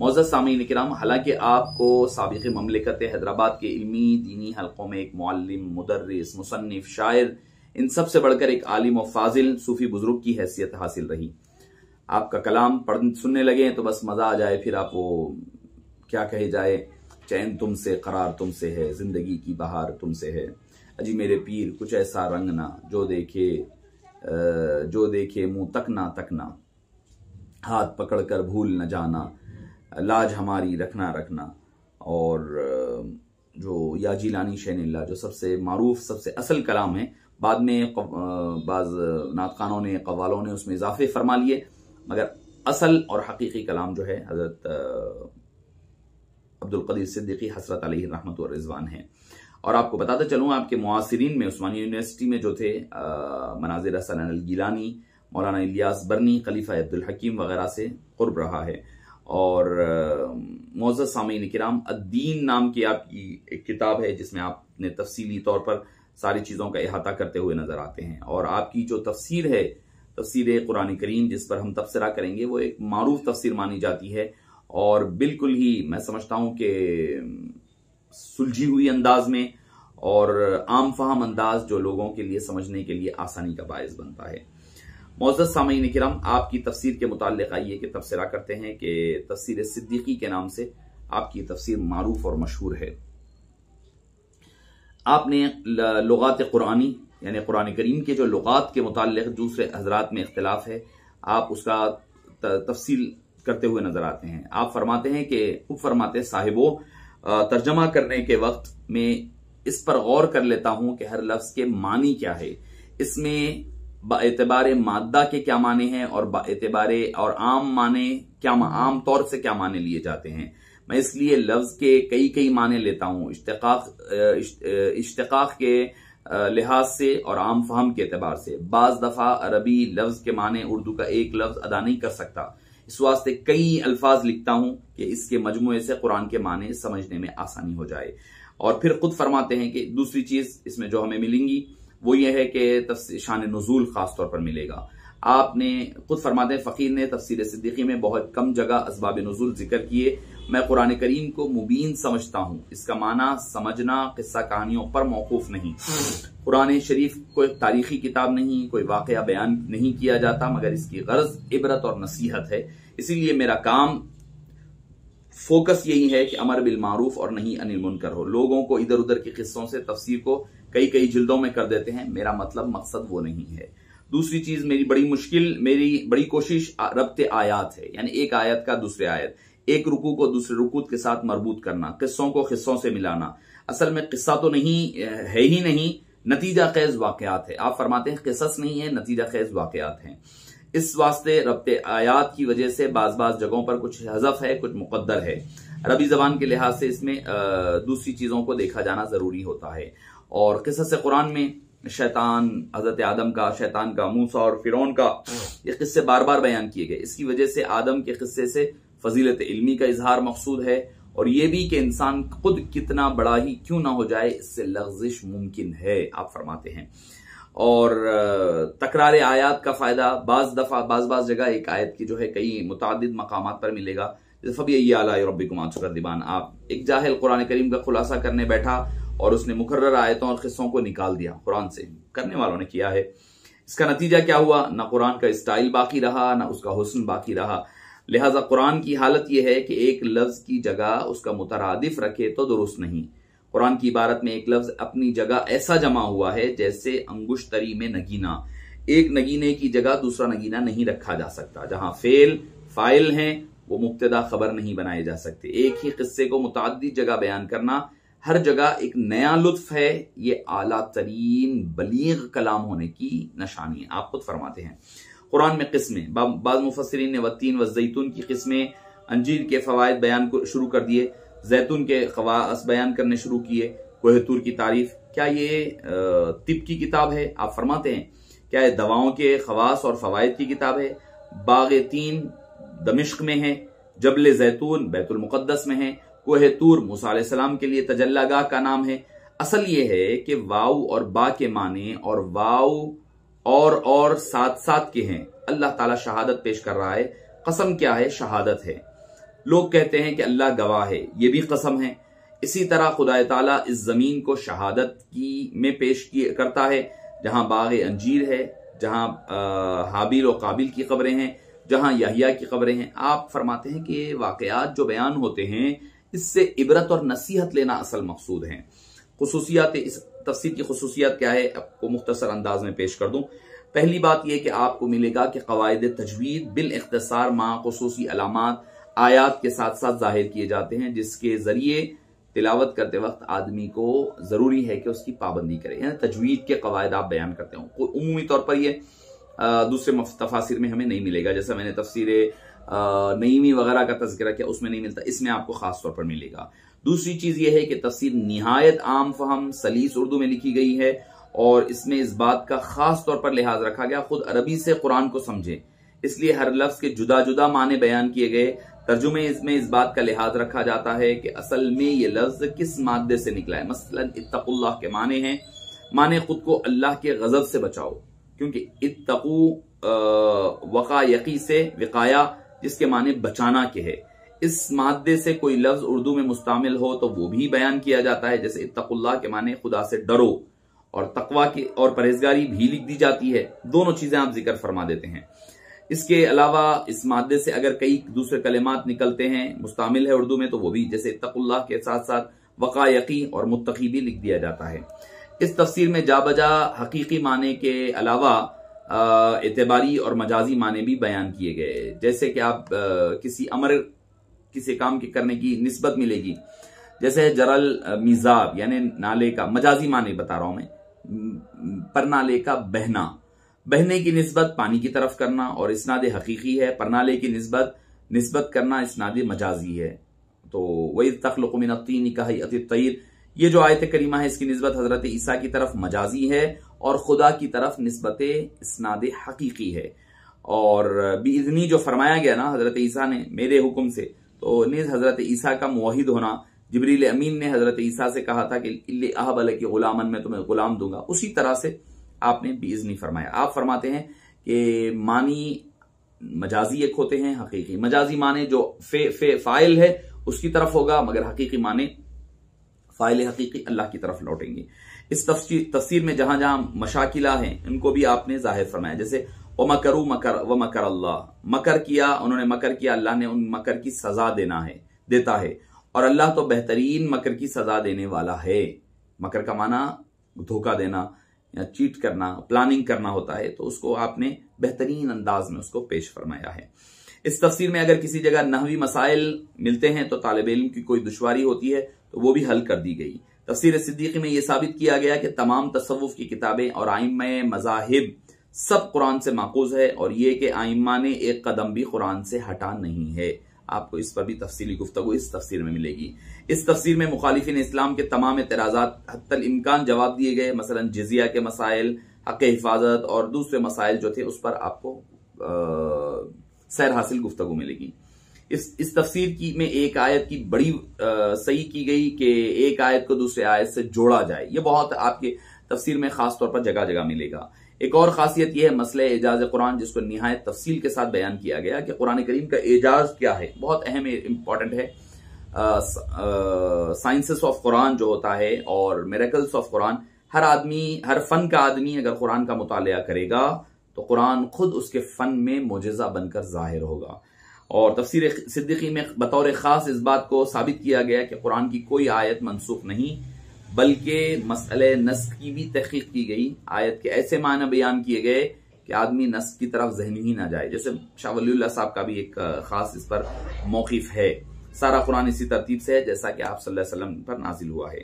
معزز سامعین کرام، حالانکہ آپ کو سابق مملکت حیدرآباد کے علمی دینی حلقوں میں ایک معلم، مدرس، مصنف، شاعر، ان سب سے بڑھ کر ایک عالم و فاضل صوفی بزرگ کی حیثیت حاصل رہی، آپ کا کلام سننے لگے تو بس مزہ آ جائے، پھر آپ وہ کیا کہے جائے، چین تم سے، قرار تم سے ہے، زندگی کی بہار تم سے ہے، اجی میرے پیر کچھ ایسا رنگ نہ، جو دیکھے منہ تکنا تکنا، ہاتھ پکڑ کر بھول نہ جانا، لاج ہماری رکھنا رکھنا، اور جو یا جیلانی شین اللہ، جو سب سے معروف، سب سے اصل کلام ہے۔ بعد میں بعض نعتخانوں نے، قوالوں نے اس میں اضافے فرما لیے، مگر اصل اور حقیقی کلام جو ہے حضرت عبدالقدیر صدیقی حسرت علیہ رحمت و رضوان ہے۔ اور آپ کو بتاتا چلوں، آپ کے معاصرین میں عثمانیہ یونیورسٹی میں جو تھے مناظر حسن الگیلانی، مولانا الیاس برنی، خلیفہ عبدالحکیم وغیرہ سے قرب رہا ہے۔ اور معزز سامعین کرام، الدین نام کی آپ کی ایک کتاب ہے جس میں آپ نے تفصیلی طور پر ساری چیزوں کا احاطہ کرتے ہوئے نظر آتے ہیں، اور آپ کی جو تفسیر ہے، تفسیر قرآن کریم جس پر ہم تبصرہ کریں گے، وہ ایک معروف تفسیر مانی جاتی ہے، اور بالکل ہی میں سمجھتا ہوں کہ سلجھی ہوئی انداز میں اور عام فہم انداز، جو لوگوں کے لیے سمجھنے کے لیے آسانی کا باعث بنتا ہے۔ معزز سامعین کرام، آپ کی تفسیر کے متعلق آئیے کہ تبصرہ کرتے ہیں کہ تفسیر صدیقی کے نام سے آپ کی تفسیر معروف اور مشہور ہے۔ آپ نے لغات قرآنی، یعنی قرآن کریم کے جو لغات کے متعلق دوسرے حضرات میں اختلاف ہے، آپ اس کا تفصیل کرتے ہوئے نظر آتے ہیں۔ آپ فرماتے ہیں کہ صاحبو، ترجمہ کرنے کے وقت میں اس پر غور کر لیتا ہوں کہ ہر لفظ کے معنی کیا ہے، اس میں با اعتبار مادہ کے کیا معنی ہیں، اور با اعتبار اور عام طور سے کیا معنی لیے جاتے ہیں۔ میں اس لیے لفظ کے کئی معنی لیتا ہوں، اشتقاق کے لحاظ سے اور عام فہم کے اعتبار سے۔ بعض دفعہ عربی لفظ کے معنی اردو کا ایک لفظ ادا نہیں کر سکتا، اس واسطے کئی الفاظ لکھتا ہوں کہ اس کے مجموعے سے قرآن کے معنی سمجھنے میں آسانی ہو جائے۔ اور پھر خود فرماتے ہیں کہ دوسری چیز اس میں جو ہمیں ملیں گی وہ یہ ہے کہ شان نزول خاص طور پر ملے گا۔ آپ نے خود فرماتے ہیں، فقیر نے تفسیر صدیقی میں بہت کم جگہ اسباب نزول ذکر کیے۔ میں قرآن کریم کو مبین سمجھتا ہوں، اس کا معنی سمجھنا قصہ کہانیوں پر موقوف نہیں۔ قرآن شریف کوئی تاریخی کتاب نہیں، کوئی واقعہ بیان نہیں کیا جاتا، مگر اس کی غرض عبرت اور نصیحت ہے۔ اسی لیے میرا کام، فوکس یہی ہے کہ امر بالمعروف اور نہی عن المنکر ہو۔ لوگوں کو ادھر ادھر کے قصوں سے تفسیر کو کئی جلدوں میں کر دیتے ہیں، میرا مقصد وہ نہیں ہے۔ دوسری چیز، میری بڑی کوشش ربط آیات ہے، یعنی ایک آیت کا دوسرے آیت، ایک رکوع کو دوسرے رکوع کے ساتھ مربوط کرنا، قصوں کو قصوں سے ملانا۔ اصل میں قصہ تو ہی نہیں، نتیجہ خیز واقعات ہے۔ آپ فرماتے ہیں قصص نہیں ہے، نتیجہ خیز واقعات ہیں۔ اس واسطے ربط آیات کی وجہ سے بعض جگہوں پر کچھ حذف ہے، کچھ مقدر ہے۔ عربی زبان کے لحاظ سے اس میں دوسری چیزوں کو دیکھا جانا ضروری ہوتا ہے۔ اور قصص قرآن میں شیطان، حضرت آدم کا، شیطان کا، موسیٰ اور فرعون کا، یہ قصے بار بیان کیے گئے۔ اس کی وجہ سے آدم کے قصے سے فضیلت علمی کا اظہار مقصود ہے، اور یہ بھی کہ انسان خود کتنا بڑا ہی کیوں نہ ہو جائے، اس سے لغزش ممکن ہے، آپ فرماتے ہیں۔ اور تکرار آیات کا فائدہ بعض جگہ ایک آیت کی جو ہے کئی متعدد مقامات پر ملے گا، جیسے فَبِأَيِّ آلَاءِ رَبِّكُمَا تُكَذِّبَانِ۔ آپ ایک جاہل قرآن کریم کا خلاصہ کرنے بیٹھا اور اس نے مکرر آیتوں اور قصوں کو نکال دیا قرآن سے، کرنے والوں نے کیا ہے۔ اس کا نتیجہ کیا ہوا؟ نہ قرآن کا اسٹائل باقی رہا، نہ اس کا حسن باقی رہا۔ لہٰذا قرآن کی حالت یہ ہے کہ ایک لفظ کی جگہ اس کا مترادف رکھے تو درست نہیں۔ قرآن کی عبارت میں ایک لفظ اپنی جگہ ایسا جمع ہوا ہے جیسے انگشت تری میں نگینہ، ایک نگینے کی جگہ دوسرا نگینہ نہیں رکھا جا سکتا۔ جہاں فعل فاعل ہیں وہ مبتدا خبر نہیں بنائے جا سکتے۔ ایک ہی قصے کو متعدد جگہ بیان کرنا، ہر جگہ ایک نیا لطف ہے، یہ اعلیٰ ترین بلیغ کلام ہونے کی نشانی ہے۔ آپ خود فرماتے ہیں قرآن میں قسمیں، بعض مفسرین نے والتین والزیتون کی قسمیں، انجیر کے فوائد بیان شروع کر دیے، زیتون کے خواص بیان کرنے شروع کیے، کوہ طور کی تعریف۔ کیا یہ طب کی کتاب ہے؟ آپ فرماتے ہیں کیا یہ دواؤں کے خواص اور فوائد کی کتاب ہے؟ باغ تین دمشق میں ہے، جبل زیتون بیت المقدس میں ہے، کوہ طور موسیٰ علیہ السلام کے لیے تجلی گاہ کا نام ہے۔ اصل یہ ہے کہ واو اور با کے معنی، اور واو اور ساتھ کے ہیں۔ اللہ تعالیٰ شہادت پیش کر رہا ہے، قسم کیا ہے؟ شہادت ہے۔ لوگ کہتے ہیں کہ اللہ گواہ ہے، یہ بھی قسم ہے۔ اسی طرح خدا تعالیٰ اس زمین کو شہادت میں پیش کرتا ہے، جہاں باغ انجیر ہے، جہاں حابیل و قابیل کی قبریں ہیں، جہاں یحییٰ کی قبریں ہیں۔ آپ فرماتے ہیں کہ واقعات جو بیان ہوتے ہیں اس سے عبرت اور نصیحت لینا اصل مقصود ہیں۔ خصوصیات اس تفسیر کی خصوصیات کیا ہے، آپ کو مختصر انداز میں پیش کر دوں۔ پہلی بات یہ کہ آپ کو ملے گا کہ قواعد تجوید بالاختصار مع خصوصی علامات آیات کے ساتھ ساتھ ظاہر کیے جاتے ہیں، جس کے ذریعے تلاوت کرتے وقت آدمی کو ضروری ہے کہ اس کی پابندی کرے، یعنی تجوید کے قواعد آپ بیان کرتے ہوں۔ عمومی طور پر یہ دوسرے تفاسیر میں ہمیں نہیں ملے گا، جیسا میں نے تفسیر نعیمی وغیرہ کا تذکرہ کیا، اس میں نہیں ملتا، اس میں آپ کو خاص طور پر ملے گا۔ دوسری چیز یہ ہے کہ تفسیر نہایت عام فہم سلیس اردو میں لکھی گئی ہے، اور اس میں اس بات کا خاص طور پر لحاظ رکھا گیا خود عربی سے قرآن کو سمجھے، اس لیے ہر لفظ کے جدا جدا معنی بیان کیے گئے۔ ترجمے میں اس بات کا لحاظ رکھا جاتا ہے کہ اصل میں یہ لفظ کس مادے سے نکلا ہے۔ مثلا اتقوا اللہ کے معنی ہیں، معنی خود کو اللہ کے غضب سے بچاؤ، کیونکہ اتقوا وقایقی سے وقایا، جس کے معنی بچانا کے ہے۔ اس مادے سے کوئی لفظ اردو میں مستعمل ہو تو وہ بھی بیان کیا جاتا ہے، جیسے اتقوا اللہ کے معنی خدا سے ڈرو، اور تقوی کی اور پرہیزگاری بھی لکھ دی جاتی ہے۔ دونوں چیزیں آپ ذکر فرما دیتے ہیں۔ اس کے علاوہ اس مادے سے اگر کئی دوسرے کلمات نکلتے ہیں، مستعمل ہے اردو میں، تو وہ بھی جیسے اتقوا اللہ کے ساتھ ساتھ وقایقی اور متقی بھی لکھ دیا جاتا ہے۔ اس تفسیر میں جا بجا حقیقی معنی کے علاوہ اعتباری اور مجازی معنی بھی بیان کیے گئے، جیسے کہ آپ کسی امر، کسی کام کے کرنے کی نسبت ملے گی، جیسے جرل میزاب یعنی نالے کا، مجازی معنی بتا رہا ہوں میں، پرنالے کا بہنا، بہنے کی نسبت پانی کی طرف کرنا اور اسناد حقیقی ہے، پرنالے کی نسبت کرنا اسناد مجازی ہے۔ تو وَإِذْ تَخْلُقُ مِنَ الطِّينِ كَهَيْئَةِ الطَّيْرِ، یہ جو آیت کریمہ ہے اس کی نسبت حضرت عیسیٰ کی طرف مجازی ہے، اور خدا کی طرف نسبت اسناد حقیقی ہے۔ اور بِإِذْنِی جو فرمایا گیا نا حضرت عیسیٰ نے میرے حکم سے، تو نیز حضرت عیسیٰ کا موحد ہونا، جبریل امین نے حضرت عیسیٰ سے کہا تھا کہ اِلِّ أَهَبَ لَكِ غُلَامًا، میں تمہیں غلام دوں گا، اسی طرح سے آپ نے بِإِذْنِی فرمایا۔ آپ فرماتے ہیں کہ معنی مجازی ایک ہوتے ہیں، حقیقی۔ مجازی معنی جو فاعل ہے اس کی طرف ہوگا، مگر حقیقی معنی فاعل حقیقی اللہ کی طرف لوٹیں گے۔ اس تفسیر میں جہاں جہاں مشاکلہ ہیں ان کو بھی آپ نے ظاہر فرمایا، جیسے وَمَكَرُوا وَمَكَرَ اللَّهُ، مکر کیا، انہوں نے مکر کیا، اللہ نے ان مکر کی سزا دیتا ہے، اور اللہ تو بہترین مکر کی سزا دینے والا ہے۔ مکر کا معنی دھوکہ دینا یا چیٹ کرنا، پلاننگ کرنا ہوتا ہے، تو اس کو آپ نے بہترین انداز میں اس کو پیش فرمایا ہے۔ اس تفسیر میں اگر کسی جگہ نحوی مسائل ملتے ہیں تو طالب علم کی کوئی دشواری ہوتی ہے تو وہ بھی حل کر دی گئی۔ تفسیر صدیقی میں یہ ثابت کیا گیا کہ تمام تصوف کی کتابیں اور ائمہ مذاہب سب قرآن سے ماخوذ ہے، اور یہ کہ ائمہ نے ایک قدم بھی قرآن سے ہٹا نہیں ہے۔ آپ کو اس پر بھی تفصیلی گفتگو اس تفسیر میں ملے گی۔ اس تفسیر میں مخالفین اسلام کے تمام اعتراضات حتی الامکان جواب دیے گئے، مثلا جزیہ کے مسائل، حق حفاظت اور دوسرے مسائل جو تھے اس پر آپ کو سیر حاصل گفتگو ملے گی۔ اس تفسیر میں ایک آیت کی بڑی صحیح کی گئی کہ ایک آیت کو دوسرے آیت سے جوڑا جائے، یہ بہت آپ کے تفسیر میں خاص طور پر جگہ جگہ ملے گا۔ ایک اور خاصیت یہ ہے مسئلہ اعجاز قرآن، جس کو نہایت تفصیل کے ساتھ بیان کیا گیا کہ قرآن کریم کا اعجاز کیا ہے، بہت اہم امپورٹنٹ ہے۔ سائنسز آف قرآن جو ہوتا ہے اور میریکلز آف قرآن، ہر فن کا آدمی اگر قرآن کا مطالعہ کرے گا تو قرآن خود اس کے فن میں معجزہ بن کر ظاہر ہوگا۔ اور تفسیر صدیقی میں بطور خاص اس بات کو ثابت کیا گیا کہ قرآن کی کوئی آیت منسوخ نہیں، بلکہ مسئلہ نسخ کی بھی تحقیق کی گئی۔ آیت کے ایسے معنی بیان کیے گئے کہ آدمی نسخ کی طرف ذہنی ہی نہ جائے، جیسے شاہ ولی اللہ صاحب کا بھی ایک خاص اس پر موقف ہے۔ سارا قرآن اسی ترتیب سے ہے جیسا کہ آپ صلی اللہ علیہ وسلم پر نازل ہوا ہے۔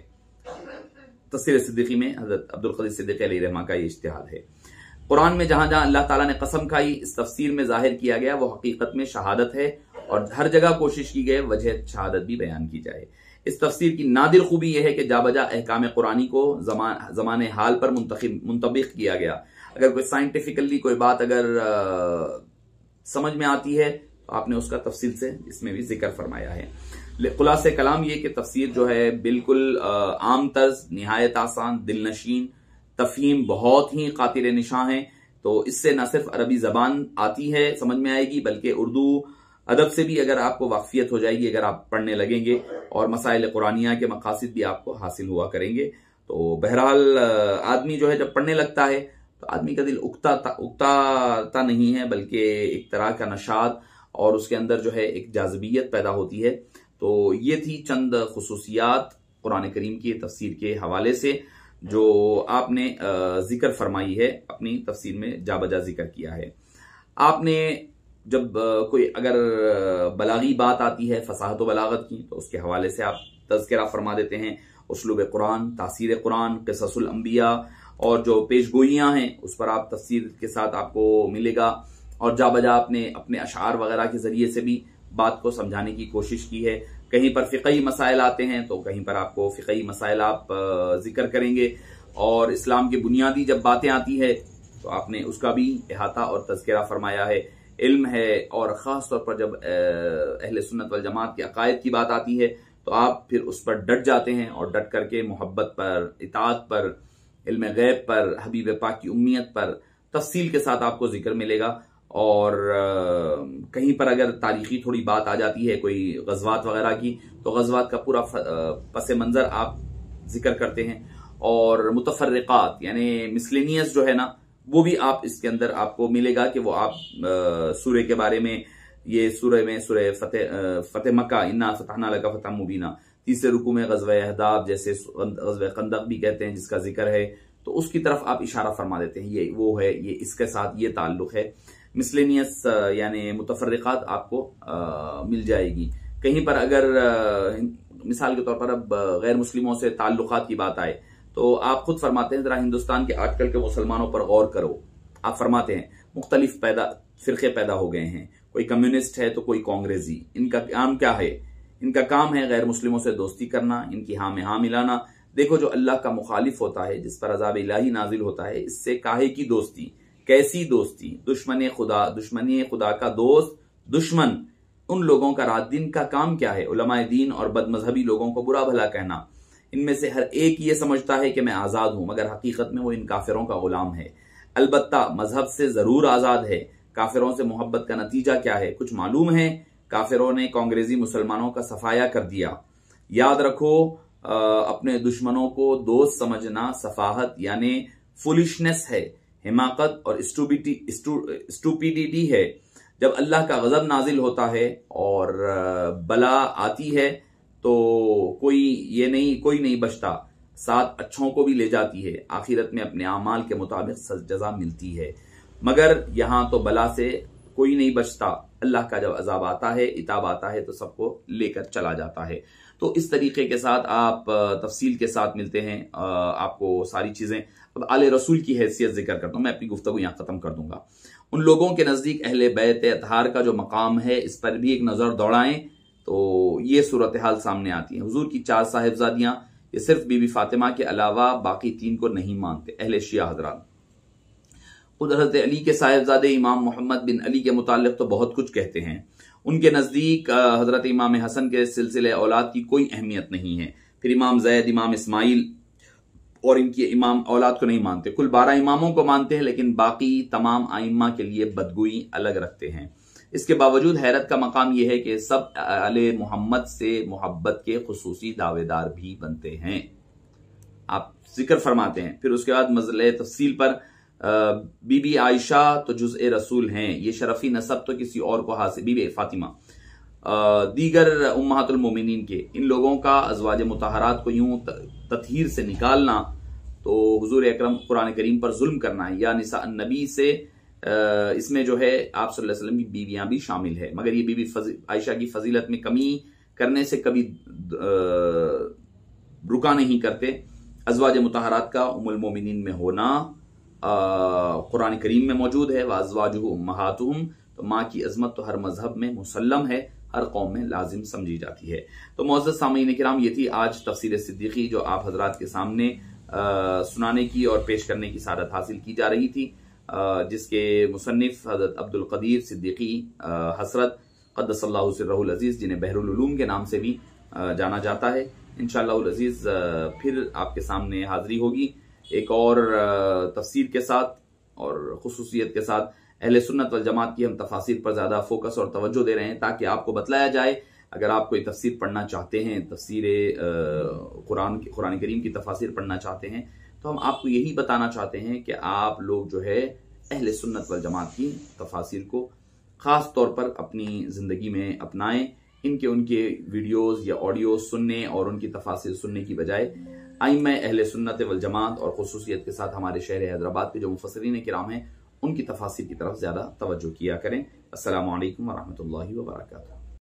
تفسیر صدیقی میں حضرت عبدالقادر صدیقی علیہ رحمہ کا یہ اجتہاد ہے۔ قرآن میں جہاں جہاں اللہ تعالیٰ نے قسم کھائی اس تفسیر میں ظاہر کیا گیا وہ حقیقت میں شہادت ہے، اور ہر جگہ کوشش کی گئی وجہ شہادت بھی بیان کی جائے۔ اس تفسیر کی نادر خوبی یہ ہے کہ جا بجا احکام قرآنی کو زمان حال پر منطبق کیا گیا۔ اگر کوئی سائنٹیفیکلی کوئی بات اگر سمجھ میں آتی ہے تو آپ نے اس کا تفصیل سے اس میں بھی ذکر فرمایا ہے۔ خلاصہ کلام یہ کہ تفسیر جو ہے بالکل عام طرز، نہایت آسان، دل نشین، تفہیم بہت ہی قاطر نشاں ہے۔ تو اس سے نہ صرف عربی زبان آتی ہے، سمجھ میں آئے گی، بلکہ اردو ادب سے بھی اگر آپ کو واقفیت ہو جائے گی اگر آپ پڑھنے لگیں گے، اور مسائل قرآنیہ کے مقاصد بھی آپ کو حاصل ہوا کریں گے۔ تو بہرحال آدمی جو ہے جب پڑھنے لگتا ہے تو آدمی کا دل اکتاتا نہیں ہے، بلکہ ایک طرح کا نشاط اور اس کے اندر جو ہے ایک جاذبیت پیدا ہوتی ہے۔ تو یہ تھی چند خصوصیات قرآن کریم کی تفسیر کے حوالے سے جو آپ نے ذکر فرمائی ہے، اپنی تفسیر میں جا بجا ذکر کیا ہے۔ آپ نے جب کوئی اگر بلاغی بات آتی ہے، فصاحت و بلاغت کی، تو اس کے حوالے سے آپ تذکرہ فرما دیتے ہیں، اسلوب قرآن، تاثیر قرآن، قصص الانبیاء اور جو پیش گوئیاں ہیں اس پر آپ تفسیر کے ساتھ آپ کو ملے گا، اور جا بجا آپ نے اپنے اشعار وغیرہ کے ذریعے سے بھی بات کو سمجھانے کی کوشش کی ہے۔ کہیں پر فقہی مسائل آتے ہیں تو کہیں پر آپ کو فقہی مسائل آپ ذکر کریں گے، اور اسلام کی بنیادی جب باتیں آتی ہے تو آپ نے اس کا بھی احاطہ اور تذکرہ فرمایا ہے۔ علم ہے، اور خاص طور پر جب اہل سنت والجماعت کے عقائد کی بات آتی ہے تو آپ پھر اس پر ڈٹ جاتے ہیں، اور ڈٹ کر کے محبت پر، اطاعت پر، علم غیب پر، حبیب پاک کی امیت پر تفصیل کے ساتھ آپ کو ذکر ملے گا۔ اور کہیں پر اگر تاریخی تھوڑی بات آ جاتی ہے کوئی غزوات وغیرہ کی تو غزوات کا پورا پس منظر آپ ذکر کرتے ہیں، اور متفرقات یعنی مسلینیس جو ہے نا وہ بھی آپ اس کے اندر آپ کو ملے گا کہ وہ آپ سورہ کے بارے میں، یہ سورہ میں سورہ فتح مکہ، انا فتحنا لک فتحا مبینا، تیسرے رکوع میں غزوہ احزاب جیسے غزوہ خندق بھی کہتے ہیں جس کا ذکر ہے، تو اس کی طرف آپ اشارہ فرما دیتے ہیں، یہ وہ ہے، یہ اس کے ساتھ یہ تعلق ہے۔ مسلینیس یعنی متفرقات آپ کو مل جائے گی۔ کہیں پر اگر مثال کے طور پر اب غیر مسلموں سے تعلقات کی بات آئے تو آپ خود فرماتے ہیں ذرا ہندوستان کے آج کل کے مسلمانوں پر غور کرو۔ آپ فرماتے ہیں مختلف فرقے پیدا ہو گئے ہیں، کوئی کمیونسٹ ہے تو کوئی کانگریسی، ان کا کام کیا ہے؟ ان کا کام ہے غیر مسلموں سے دوستی کرنا، ان کی ہاں میں ہاں ملانا۔ دیکھو جو اللہ کا مخالف ہوتا ہے، جس پر عذاب الہی نازل ہوتا ہے، اس سے کاہے کی دوستی، کیسی دوستی؟ دشمنی خدا کا دوست دشمن، ان لوگوں کا رات دن کا کام کیا ہے؟ علماء دین اور بد مذہبی لوگوں کو برا بھلا کہنا۔ ان میں سے ہر ایک یہ سمجھتا ہے کہ میں آزاد ہوں، مگر حقیقت میں وہ ان کافروں کا غلام ہے۔ البتہ مذہب سے ضرور آزاد ہے۔ کافروں سے محبت کا نتیجہ کیا ہے؟ کچھ معلوم ہے؟ کافروں نے کانگریسی مسلمانوں کا صفایا کر دیا۔ یاد رکھو اپنے دشمنوں کو دوست سمجھنا سفاہت یعنی فولشنس ہے، حماقت اور اسٹوپیڈیٹی ہے۔ جب اللہ کا غضب نازل ہوتا ہے اور بلا آتی ہے تو کوئی نہیں بچتا، ساتھ اچھوں کو بھی لے جاتی ہے، آخرت میں اپنے اعمال کے مطابق جزا ملتی ہے۔ مگر یہاں تو بلا سے کوئی نہیں بچتا، اللہ کا جب عذاب آتا ہے، عتاب آتا ہے تو سب کو لے کر چلا جاتا ہے۔ تو اس طریقے کے ساتھ آپ تفصیل کے ساتھ ملتے ہیں، آپ کو ساری چیزیں۔ اب آل رسول کی حیثیت ذکر کرتا ہوں، میں اپنی گفتگو یہاں ختم کر دوں گا۔ ان لوگوں کے نزدیک اہل بیت اطہار کا جو مقام ہے اس پر بھی ایک نظر دوڑائیں تو یہ صورتحال سامنے آتی ہے۔ حضور کی 4 صاحبزادیاں، یہ صرف بی بی فاطمہ کے علاوہ باقی 3 کو نہیں مانتے اہل شیعہ حضرات۔ خود حضرت علی کے صاحبزادے امام محمد بن علی کے متعلق تو بہت کچھ کہتے ہیں۔ ان کے نزدیک حضرت امام حسن کے سلسلے اولاد کی کوئی اہمیت نہیں ہے۔ پھر امام زید، امام اسماعیل اور ان کی امام اولاد کو نہیں مانتے۔ کل 12 اماموں کو مانتے ہیں، لیکن باقی تمام ائمہ کے لیے بدگوئی الگ رکھتے ہیں۔ اس کے باوجود حیرت کا مقام یہ ہے کہ سب آل محمد سے محبت کے خصوصی دعوے دار بھی بنتے ہیں۔ آپ ذکر فرماتے ہیں۔ پھر اس کے بعد مسئلہ تفصیل پر بی بی عائشہ تو جزء رسول ہیں، یہ شرفی نسب تو کسی اور کو حاصل، بی بی فاطمہ دیگر امہات المومنین کے، ان لوگوں کا ازواج مطہرات کو یوں تطہیر سے نکالنا تو حضور اکرم قرآن کریم پر ظلم کرنا ہے۔ یا نساء النبی سے اس میں جو ہے آپ صلی اللہ علیہ وسلم کی بیویاں بھی شامل ہے، مگر یہ بی بی عائشہ کی فضیلت میں کمی کرنے سے کبھی رکا نہیں کرتے۔ ازواج مطہرات کا ام المومنین میں ہونا قرآن کریم میں موجود ہے، وازواجہ امہاتہم، تو ماں کی عظمت تو ہر مذہب میں مسلم ہے، ہر قوم میں لازم سمجھی جاتی ہے۔ تو معزز سامعین کرام، یہ تھی آج تفسیر صدیقی جو آپ حضرات کے سامنے سنانے کی اور پیش کرنے کی سعادت حاصل کی جا رہی تھی، جس کے مصنف حضرت عبد القدیر صدیقی حضرت قدس اللہ سرہ العزیز، جنہیں بحر العلوم کے نام سے بھی جانا جاتا ہے۔ انشاءاللہ العزیز پھر آپ کے سامنے حاضری ہوگی ایک اور تفسیر کے ساتھ اور خصوصیت کے ساتھ۔ اہل سنت والجماعت کی ہم تفاسیر پر زیادہ فوکس اور توجہ دے رہے ہیں تاکہ آپ کو بتلایا جائے. اگر آپ کوئی تفسیر پڑھنا چاہتے ہیں، تفسیر قرآن کریم کی تفاسیر پڑھنا چاہتے ہیں، تو ہم آپ کو یہی بتانا چاہتے ہیں کہ آپ لوگ جو ہے اہل سنت والجماعت کی تفاسیر کو خاص طور پر اپنی زندگی میں اپنائیں. ان کے ویڈیوز یا آڈیوز سننے اور ان کی تفاسیر سننے کی بجائے ائمہ اہل سنت والجماعت اور خصوصیت کے ساتھ ہمارے شہر حیدرآباد کے جو مفسرین کرام ہیں ان کی تفاسیر کی طرف زیادہ توجہ کیا کریں. السلام علیکم ورحمۃ اللہ وبرکاتہ.